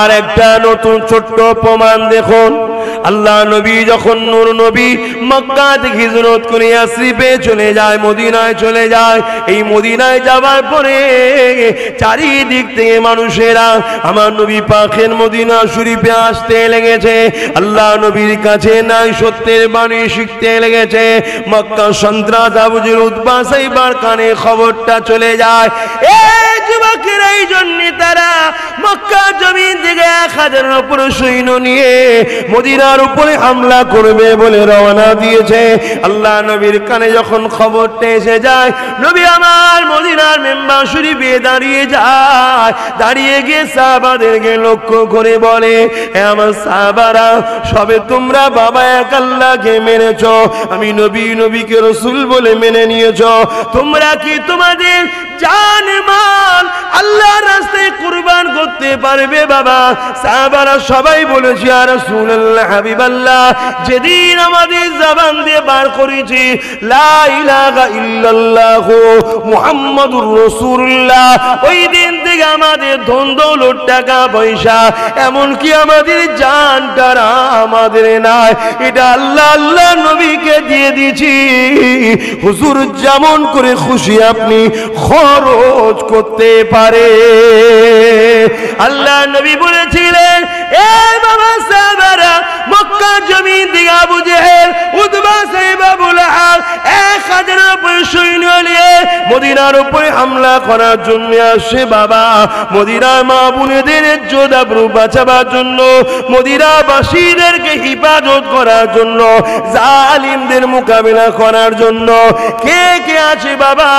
আর একটা নতুন ছোট্ট প্রমাণ দেখুন, আল্লাহ নবী যখন নূর নবী মক্কা থেকে হিজরত করে ইয়াসরিবে চলে যায়, মদিনায় চলে যায়। এই মদিনায় যাওয়ার পরে চারিদিক থেকে মানুষেরা আমার নবী পাকের মদিনা শরীফে আসতে লেগেছে, আল্লাহ নবীর কাছে নাই সত্যের বাণী শিখতে লেগেছে। মক্কা সন্ত্রাস আবু জেহেল উতবা সাইবার কানে খবরটা চলে যায়। এই যুবকেরা এই জন্য তারা মক্কা জমিন থেকে 1000-এর উপর সৈন্য নিয়ে মদিনার উপরে হামলা করবে বলে রওনা দিয়েছে। আল্লাহ নবীর কানে যখন খবরটা এসে যায়, নবী আমার মদিনার মেম্বার শরীফে দাঁড়িয়ে যায়, দাঁড়িয়ে গিয়ে সাহাবাদেরকে লক্ষ্য করে বলে, হে আমার সাহাবারা, সবে তোমরা বাবা এক আল্লাহকে মেনেছ, আমি নবী নবীকে রাসূল বলে মেনে নিয়েছ, তোমরা কি তোমাদের জান মাল আল্লাহর রাস্তায় কুরবান করতে পারবে? বাবা সাহাবারা সবাই বলেছে, ইয়া রাসূলুল্লাহ, হাবিবাল্লাহ, যেদিন আমাদের জবান দিয়ে বার করেছি লা ইলাহা ইল্লাল্লাহ মুহাম্মাদুর রাসূলুল্লাহ, ওই দিন থেকে আমাদের ধন দৌলত টাকা পয়সা এমনকি আমাদের জানটা আমাদের নাই, এটা আল্লাহ আল্লাহ নবীকে দিয়ে দিয়েছি। হুজুর যেমন করে খুশি আপনি খরচ করতে পারে। আল্লাহ নবী বলেছিলেন, এ বাবা সাহাবারা, মক্কা জমিন থেকে আবু জেহেল উতবা সাইবা আবু লাহাব 1000-এর উপর সৈন্য নিয়ে মদিনার উপরে হামলা করার জন্য আসে। বাবা মদিনার মা বোনেদের ইজ্জত আবরু বাঁচাবার জন্য, মদিনাবাসীদেরকে হিফাজত করার জন্য, জালিমদের মোকাবিলা করার জন্য কে কে আছে বাবা?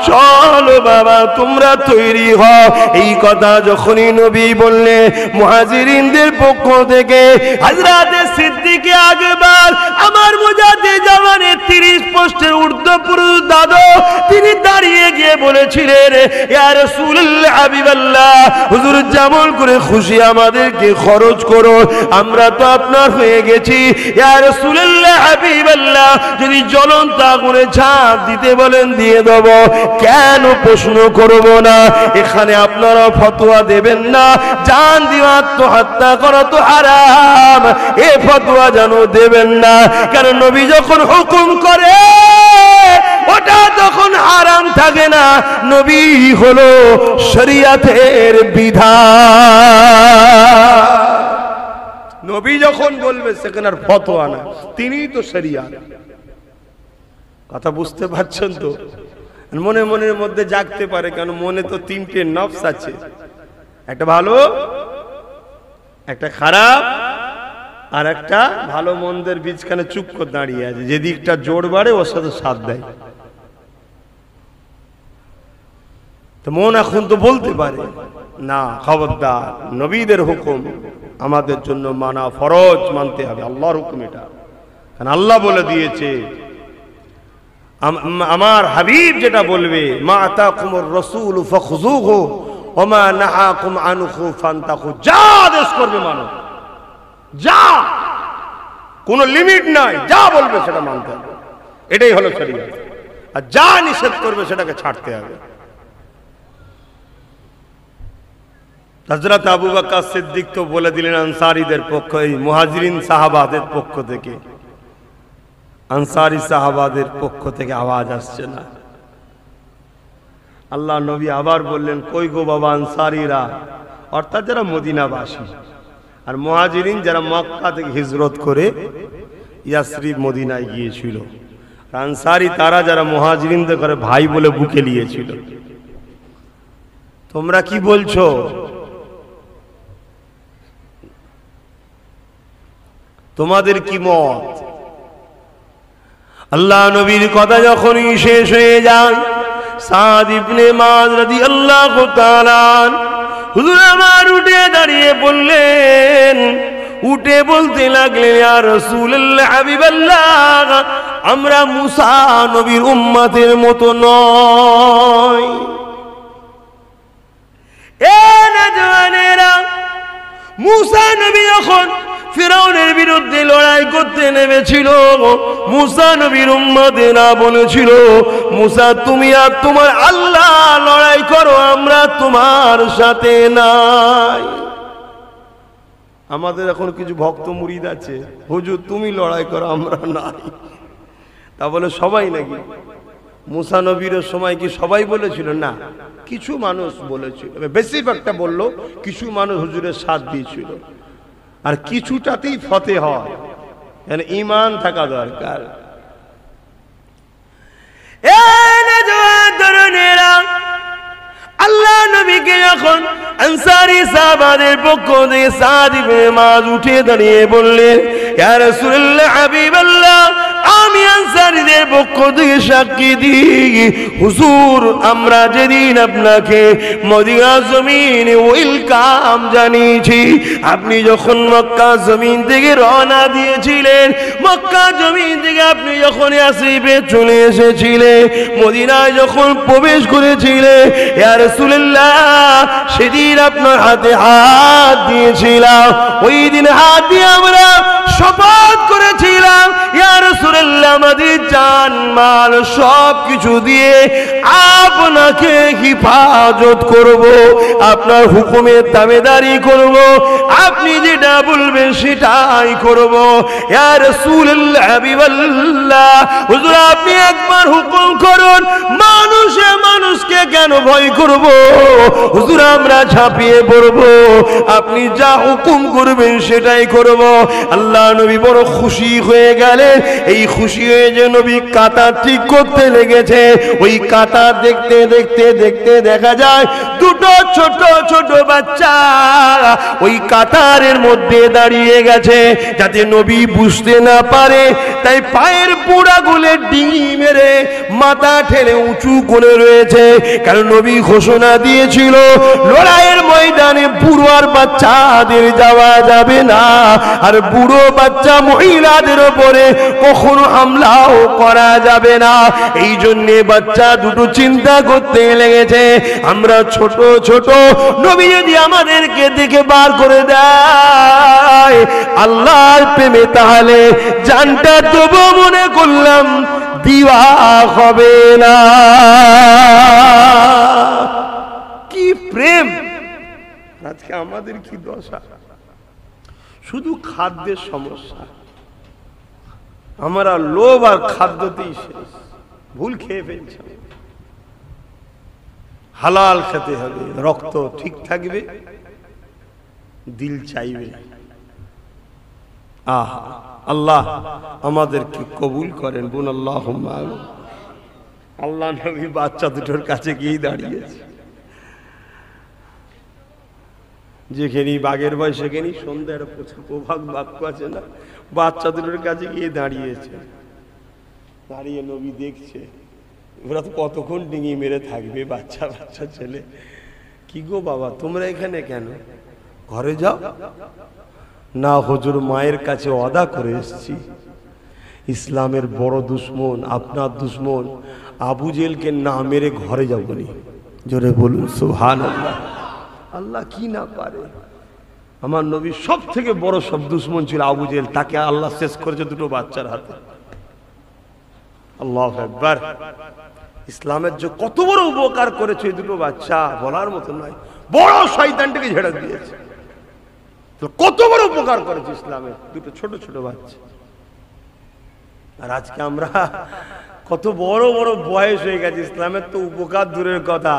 চলো বাবা তোমরা তৈরি হও। এই কথা যখনই নবী বললে, মুহাজিরিনদের পক্ষ থেকে হযরত সিদ্দিক আকবর আমার মুজাদ্দিদ জামানের 30 পোস্টের ঊর্ধ্ব পুরুষ দাদু, তিনি দাঁড়িয়ে গিয়ে বলেছিলেন, ইয়া রাসূলুল্লাহ, হাবিবাল্লাহ, হুজুর যেমন করে খুশি আমাদেরকে খরচ করো, আমরা তো আপনার হয়ে গেছি। ইয়া রাসূলুল্লাহ, হাবিবাল্লাহ, যদি জ্বলন্ত আগুনে ঝাঁপ দিতে বলেন দিয়ে দেব, কেন প্রশ্ন করব না? এখানে আপনারা ফতোয়া দেবেন না জান দিয়ে আত্মহত্যা করা তো হারাম, এ ফতোয়া যেন দেবেন না, কারণ নবী যখন হুকুম করে ওটা তখন হারাম থাকে না, নবী হলো শরীয়তের বিধান। নবী যখন বলবে সেখানে আর ফতোয়া না, তিনিই তো শরীয়ত। কথা বুঝতে পারছেন তো? মনে মনের মধ্যে জাগতে পারে, কারণ মনে তো 3টে নফস আছে, একটা ভালো, একটা খারাপ, আর একটা ভালো মন্দের বীজখানে চুপ করে দাঁড়িয়ে আছে, যেদিকটা জোর বাড়ে ওর সাথে সাথ দেয়। তো মন এখন তো বলতে পারে না, খবরদার, নবীদের হুকুম আমাদের জন্য মানা ফরজ, মানতে হবে, আল্লাহর হুকুম এটা, কারণ আল্লাহ বলে দিয়েছে, আমার হাবিব যেটা বলবে, মা আতাকুমুর রাসূল ফাখুযুহু ওয়া মা নাহাকুম আনহু ফান্তাহু, যা আদেশ করবে মানো, যা, কোনো লিমিট নাই, যা বলবে সেটা মানতে হবে, এটাই হলো শরীয়ত। আর যা নিষেধ করবে সেটাকে ছাড়তে হবে। হযরত আবু বকর সিদ্দিক তো বলে দিলেন আনসারীদের পক্ষ, এই মুহাজিরিন সাহাবাদের পক্ষ থেকে, আনসারী সাহাবাদের পক্ষ থেকে আওয়াজ আসছে না। আল্লাহ নবী আবার বললেন, কই গো বাবা আনসারীরা, অর্থাৎ যারা মদিনাবাসী, আর মুহাজিরিন যারা মক্কা থেকে হিজরত করে ইয়াসরিব মদিনায় গিয়েছিল, আনসারী তারা যারা মুহাজিরিনদের করে ভাই বলে বুকে নিয়েছিল, তোমরা কি বলছো? তোমাদের কি মত? আল্লাহ নবীর কথা যখনই শেষ হয়ে যায়, সাদ ইবনে মুআয রাদিয়াল্লাহু তাআলা হুজুর আমার উঠে দাঁড়িয়ে বললেন, উঠে বলতে লাগলেন, ইয়া রাসূলুল্লাহ, হাবিবাল্লাহ, আমরা মুসা নবীর উম্মতের মতো নয়। এ নওজওয়ানেরা, মুসা নবী যখন ফিরআউনের বিরুদ্ধে লড়াই করতে নেমেছিল, মুসা নবীর উম্মতেরা বলেছিল, মুসা তুমি আর তোমার আল্লাহ লড়াই করো, আমরা তোমার সাথে নাই। আমাদের এখন কিছু ভক্ত মুরিদ আছে, হুজুর তুমি লড়াই করো, আমরা নাই। তা বলে সবাই নাকি? মুসা নবীর সময় কি সবাই বলেছিল? না, কিছু মানুষ বলেছিল, বেশিরভাগটা বললো, কিছু মানুষ হুজুরের সাথ দিয়েছিল, আর কিছুটাতেই ফতে হয়। মানে ঈমান থাকা দরকার। আল্লাহ নবীকে যখন আনসারী সাহাবাদের পক্ষ থেকে সাদ ইবনে মুআয উঠে দাঁড়িয়ে বললেন, ইয়া রাসূলুল্লাহ, হাবিবাল্লাহ, আমি আনসারীদের পক্ষ থেকে সাক্ষী দিই, হুজুর আমরা যেদিন আপনাকে মদিনা জমিনে ওয়েলকাম জানিয়েছি, আপনি যখন মক্কা জমিন থেকে রওনা দিয়েছিলেন, মক্কা জমিন থেকে আপনি যখন ইয়াসরিবে চলে এসেছিলেন, মদিনায় যখন প্রবেশ করেছিলেন, ইয়া রাসূলুল্লাহ, সেদিন আপনার হাতে হাত দিয়েছিলাম, ওই দিন হাত দিয়ে আমরা শপথ করেছিলাম, ইয়া রাসূলুল্লাহ, আমাদের জান মাল সব কিছু দিয়ে আপনাকে হিফাজত করব, আপনার হুকুমের তাবেদারি করব, আপনি যেটা বলবেন সেটাই করব। ইয়া রাসূলুল্লাহ, হাবিবাল্লাহ, হুজুর আপনি একবার হুকুম করুন, মানুষকে কেন ভয় করব, হুজুর আমরা ঝাঁপিয়ে পড়ব, আপনি যা হুকুম করবেন সেটাই করব। আল্লাহ নবী বড় খুশি হয়ে গেলেন। এই খুশি হয়ে যে নবী কাতার ঠিক করতে লেগেছে, ওই কাতার দেখতে দেখতে দেখতে দেখা যায় দুটো ছোট ছোট বাচ্চা ওই কাতারের মধ্যে দাঁড়িয়ে গেছে, যাতে নবী বুঝতে না পারে, তাই পায়ের পুরাগুলো ডিঙি মেরে মাথা ঠেলে উঁচু করে রয়েছে। কারণ নবী ঘোষণা দিয়েছিল, লড়াইয়ের ময়দানে বুড়ো আর বাচ্চাদের যাওয়া যাবে না, আর বুড়ো বাচ্চা মহিলাদের উপরে কখনো হামলাও করা যাবে না। এই জন্যে বাচ্চা দুটো চিন্তা করতে লেগেছে, আমরা ছোট ছোট, নবী যদি আমাদেরকে দেখে বার করে দেয় আল্লাহর প্রেমে, তাহলে জানটা তবু মনে করলাম দিওয়া হবে না। কি প্রেম! আজকে আমাদের কি দশা, শুধু খাদ্যের সমস্যা, আমরা লোভ আর খাদ্যতেই শেষ, ভুল খেয়ে ফেলছি। হালাল খেতে হবে, রক্ত ঠিক থাকবে, দিল চাইবে। আহা, আল্লাহ আমাদেরকে কবুল করেন, বোন আল্লাহুম্মা আমিন। আল্লাহ নবী বাচ্চা দুটোর কাছে গিয়ে দাঁড়িয়েছে, যেখানে বাঘের ভয় সেখানে সন্ধ্যার প্রভাগ বাক্য আছে না, বাচ্চা দুটোর কাছে গিয়ে দাঁড়িয়েছে। দাঁড়িয়ে নবী দেখছে, ওরা তো কতক্ষণ ডিঙি মেরে থাকবে, বাচ্চা বাচ্চা ছেলে। কি গো বাবা, তোমরা এখানে কেন? ঘরে যাও না। হুজুর মায়ের কাছে ওয়াদা করে এসেছি, ইসলামের বড় দুশ্মন, আপনার দুশ্মন আবু জেলকে না মেরে ঘরে যাবনি। জোরে বলুন সুবহানাল্লাহ। আল্লাহ কি না পারে। আমার নবী সব থেকে বড় সব দুশ্মন ছিল আবু জেল, তাকে আল্লাহ শেষ করেছে দুটো বাচ্চার হাতে। আল্লাহু আকবার। ইসলামের যে কত বড় উপকার করেছে এই দুটো বাচ্চা, বলার মতো নয়। বড় শয়তানটাকে ঝেড়ে দিয়েছে, কত বড় উপকার করেছে ইসলামের দুটো ছোট ছোট বাচ্চা। আর আজকে আমরা কত বড় বড় বয়স হয়ে গেছে, ইসলামের তো উপকার দূরের কথা,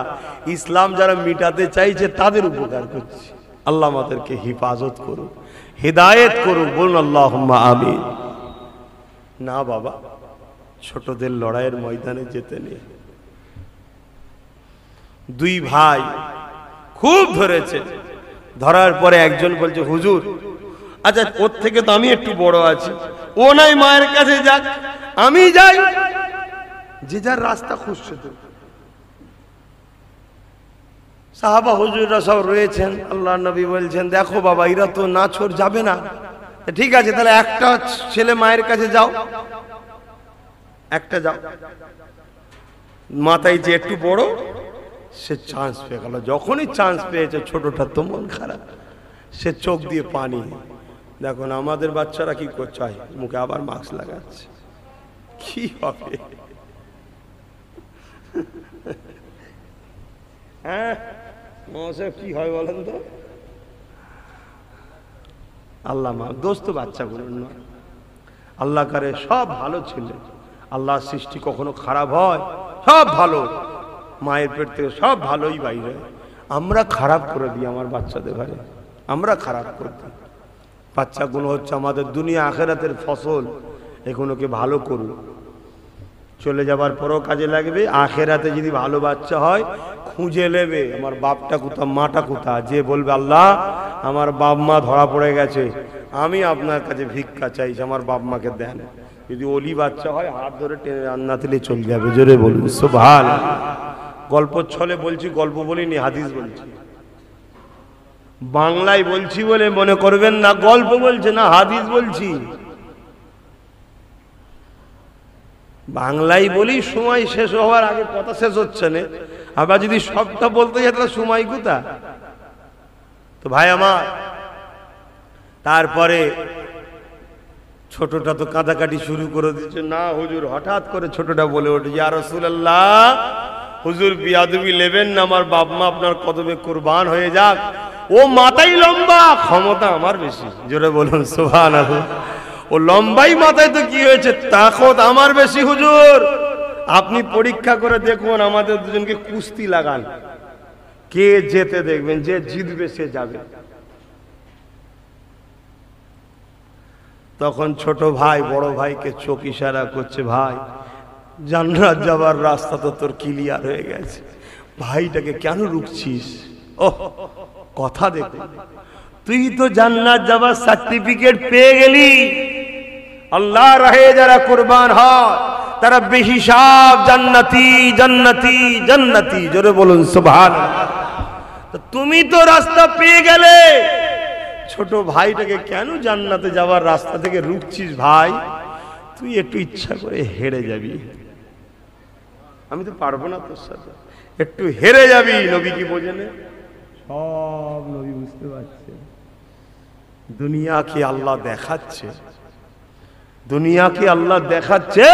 ইসলাম যারা মিটাতে চাইছে তাদের উপকার করছে। আল্লাহ আমাদেরকে হিফাজত করুক, হিদায়েত করুক, বলুন আল্লাহুম্মা আমিন। না বাবা, ছোটদের লড়াইয়ের ময়দানে যেতে নেই। দুই ভাই খুব ধরেছে, ধরার পরে একজন বলছে, হুজুর আচ্ছা ওর থেকে তো আমি একটু বড় আছি, ও নাই মায়ের কাছে যাক, আমি যাই। যে যার রাস্তা খুঁজছে। তো সাহাবা হুজুররা সব রয়েছেন, আল্লাহ নবী বলছেন, দেখো বাবা এরা তো না ছোড় যাবে না, ঠিক আছে তাহলে একটা ছেলে মায়ের কাছে যাও, একটা যাও। মাথায় যে একটু বড় সে চান্স পেয়ে গেল। যখনই চান্স পেয়েছে, ছোটটা তো মন খারাপ, সে চোখ দিয়ে পানি। দেখুন আমাদের বাচ্চারা কি করছে, মুখে আবার মাস্ক লাগাচ্ছে, কি হবে? হ্যাঁ কি হয় বলেন তো? আল্লাহ মা দোস্ত বাচ্চাগুলো নয়, আল্লাহ করে সব ভালো ছেলে। আল্লাহর সৃষ্টি কখনো খারাপ হয়? সব ভালো, মায়ের পেট থেকে সব ভালোই বাইরে। আমরা খারাপ করে দিই আমার বাচ্চাদের ঘরে, আমরা খারাপ করে দিই। বাচ্চাগুলো হচ্ছে আমাদের দুনিয়া আখেরাতের ফসল, এগুলোকে ভালো করুন, চলে যাবার পরও কাজে লাগবে। আখেরাতে যদি ভালো বাচ্চা হয় খুঁজে নেবে আমার বাপটা কোথা, মাটা কোথা। যে বলবে আল্লাহ আমার বাপ মা ধরা পড়ে গেছে, আমি আপনার কাছে ভিক্ষা চাইছি, আমার বাপ মাকে দেন। যদি ওলি বাচ্চা হয় হাত ধরে টেনে জান্নাতে নিয়ে চলে যাবে। জোরে বলুন সুবহানাল্লাহ। গল্প ছলে বলছি, গল্প বলিনি, হাদিস বলছি। বাংলায় বলছি বলে মনে করবেন না গল্প বলছে, না হাদিস বলছি। বাংলায় বলি, সময় শেষ হওয়ার আগে কথা শেষ হচ্ছে না। আবার যদি সবটা বলতে যাই তাহলে সময় কোথা। তো ভাই আমার, তারপরে ছোটটা তো কাঁদাকাটি শুরু করে দিচ্ছে। না হুজুর, হঠাৎ করে ছোটটা বলে ওঠে, ইয়া রাসূলুল্লাহ হুজুর বিয়াদবি নেবেন না, আমার বাপ মা আপনার কদমে কুরবান হয়ে যাক। ও মাথাই লম্বা, ক্ষমতা আমার বেশি। জোরে বলুন সুবহানাল্লাহ। ও লম্বাই মাথায় তো কি হয়েছে, তাকত আমার বেশি হুজুর। আপনি পরীক্ষা করে দেখুন, আমাদের দুজনকে কুস্তি লাগান, কে যেতে দেখবেন, যে জিতবে সে যাবে। তখন ছোট ভাই বড় ভাইকে চোখ ইশারা করছে, ভাই জান্নাত যাবার রাস্তা তো তোর ক্লিয়ার হয়ে গেছে, ভাইটাকে কেন রুখছিস? ওহ কথা দেখো, তুই তো জান্নাত যাবার সার্টিফিকেট পেয়ে গেলি। আল্লাহ রাহে যারা কুরবান হয় তারা বেহিসাব জান্নাতি জান্নাতি জান্নাতি। জোরে বলুন সুবহানাল্লাহ। তুমি তো রাস্তা পেয়ে গেলে, ছোট ভাইটাকে কেন জান্নাতে যাওয়ার রাস্তা থেকে রুখছিস? ভাই তুই একটু ইচ্ছা করে হেরে যাবি, আমি তো পারবো না তোর সাথে, একটু হেরে যাবি। নবী কি বোঝেন? সব নবী বুঝতে পারছে। দুনিয়াকে আল্লাহ দেখাচ্ছে, দুনিয়াকে আল্লাহ দেখাচ্ছে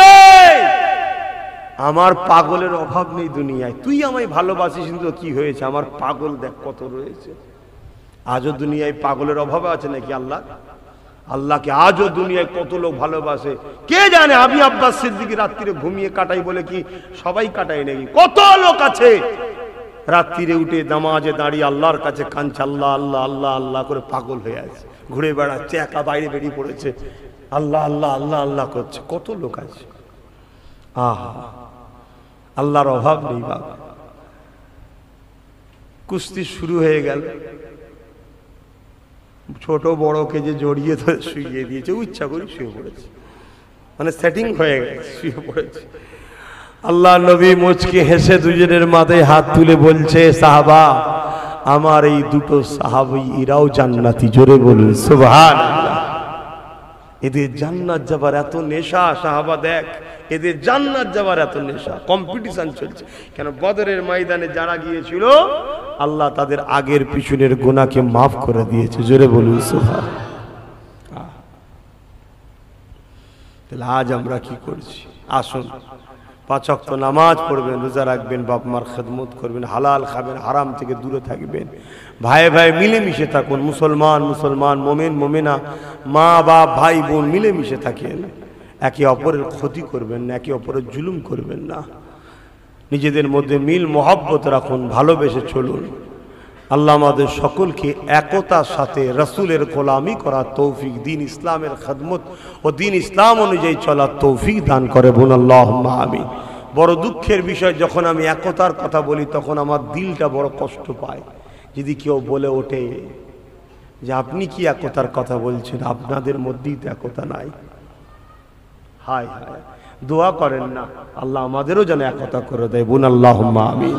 আমার পাগলের অভাব নেই দুনিয়ায়। তুই আমায় ভালোবাসিস, কিন্তু কি হয়েছে, আমার পাগল দেখ কত রয়েছে। আজও দুনিয়ায় পাগলের অভাব আছে নাকি? আল্লাহ আল্লাহকে আজও দুনিয়ায় কত লোক ভালোবাসে কে জানে। আমি আব্বাস সিদ্দিকী রাত্রিরে ঘুমিয়ে কাটাই বলে কি সবাই কাটাই নাকি? কত লোক আছে রাত্রিরে উঠে নামাজে দাঁড়িয়ে আল্লাহর কাছে কাঁদছে, আল্লাহ আল্লাহ আল্লাহ আল্লাহ করে পাগল হয়ে আছে, ঘুরে বেড়াচ্ছে, একা বাইরে বেরিয়ে পড়েছে, আল্লাহ আল্লাহ আল্লাহ আল্লাহ করছে। কত লোক আছে। আহা, আল্লাহর অভাব নেই বাবা। কুস্তি শুরু হয়ে গেল, ছোট বড়কে যে জড়িয়ে ধরে শুয়ে দিয়েছে, ইচ্ছা করে শুয়ে পড়েছে, মানে সেটিং হয়ে গেছে, শুয়ে পড়েছে। আল্লাহ নবী মুচকি হেসে দুজনের মাথায় হাত তুলে বলছে, সাহাবা আমার এই দুটো সাহাবী এরাও জান্নাতি। জোরে বলুন সুবহানাল্লাহ। এদের জান্নাত যাবার এত নেশা, সাহাবা দেখ এদের জান্নাত যাবার এত নেশা, কম্পিটিশন চলছে। কেন? বদরের ময়দানে যারা গিয়েছিল আল্লাহ তাদের আগের পিছনের গুনাহকে মাফ করে দিয়েছে। জোরে বলুন সুবহানাল্লাহ। তাহলে আজ আমরা কি করছি? আসুন 5 ওয়াক্ত নামাজ পড়বেন, রোজা রাখবেন, বাপ মার খেদমত করবেন, হালাল খাবেন, হারাম থেকে দূরে থাকবেন, ভাই ভাই মিলেমিশে থাকুন, মুসলমান মুসলমান, মোমেন মোমেনা, মা বাপ ভাই বোন মিলেমিশে থাকেন। একে অপরের ক্ষতি করবেন না, একে অপরের জুলুম করবেন না, নিজেদের মধ্যে মিল মহব্বত রাখুন, ভালোবেসে চলুন। আল্লাহ আমাদের সকলকে একতার সাথে রাসূলের গোলামি করার তৌফিক, দিন ইসলামের খেদমত ও দিন ইসলাম অনুযায়ী চলার তৌফিক দান করে। বলুন আল্লাহুম্মা আমিন। বড় দুঃখের বিষয়, যখন আমি একতার কথা বলি তখন আমার দিলটা বড় কষ্ট পায়। যদি কেউ বলে ওঠে যে আপনি কি একতার কথা বলছেন, আপনাদের মধ্যেই তো একতা নাই। হায় হায়, দোয়া করেন না আল্লাহ আমাদেরও যেন একতা করে দেয়। বলুন আল্লাহুম্মা আমিন।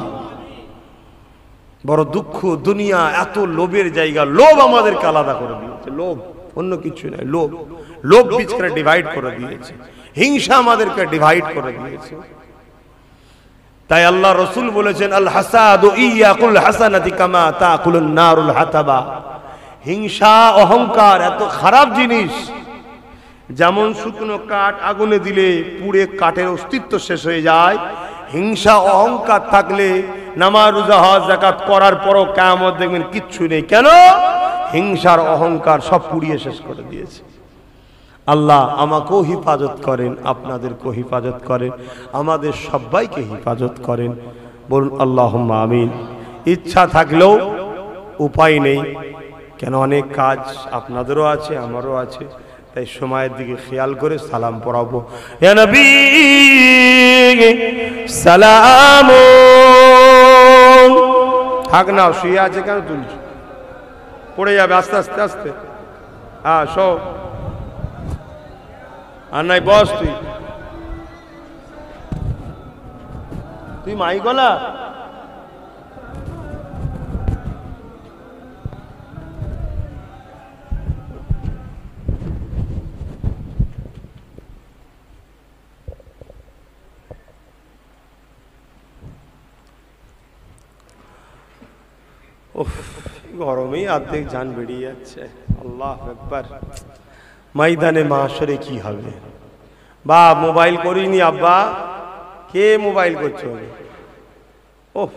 বড় দুঃখ, দুনিয়া এত লোভের জায়গা, লোভ আমাদেরকে আলাদা করে দিয়েছে। লোভ, অন্য কিছু নয়, লোভ। লোভ বিচকে ডিভাইড করে দিয়েছে, হিংসা আমাদেরকে ডিভাইড করে দিয়েছে। তাই আল্লাহ রাসূল বলেছেন, আল হাসাদু ইয়াকুল হাসানাতি কামা তাকুলুন নারুল হাতাবা। হিংসা অহংকার এত খারাপ জিনিস, যেমন শুকনো কাঠ আগুনে দিলে পুড়ে কাঠের অস্তিত্ব শেষ হয়ে যায়, হিংসা অহংকার থাকলে নামাজ রোজা হজ যাকাত করার পরও কিয়ামত দেখবেন কিচ্ছু নেই। কেন? হিংসার অহংকার সব পুড়িয়ে শেষ করে দিয়েছে। আল্লাহ আমাকেও হিফাজত করেন, আপনাদেরকেও হিফাজত করেন, আমাদের সবাইকে হিফাজত করেন। বলুন আল্লাহুম্মা আমিন। ইচ্ছা থাকলেও উপায় নেই, কেন অনেক কাজ আপনাদেরও আছে আমারও আছে, তাই সময়ের দিকে খেয়াল করে সালাম পড়াবো। ইয়া নবী সালাম। থাক না, শুয়ে আছে কেন তুলছ, পড়ে যাবে আস্তে আস্তে আস্তে। হ্যাঁ শো, আর নাই বস, তুই মাই গলা। গরমেই অর্ধেক জান বেরিয়ে যাচ্ছে। আল্লাহ আকবার। ময়দানে মাশরে কি হবে? বা মোবাইল করিনি আব্বা, কে মোবাইল করছো? ওহ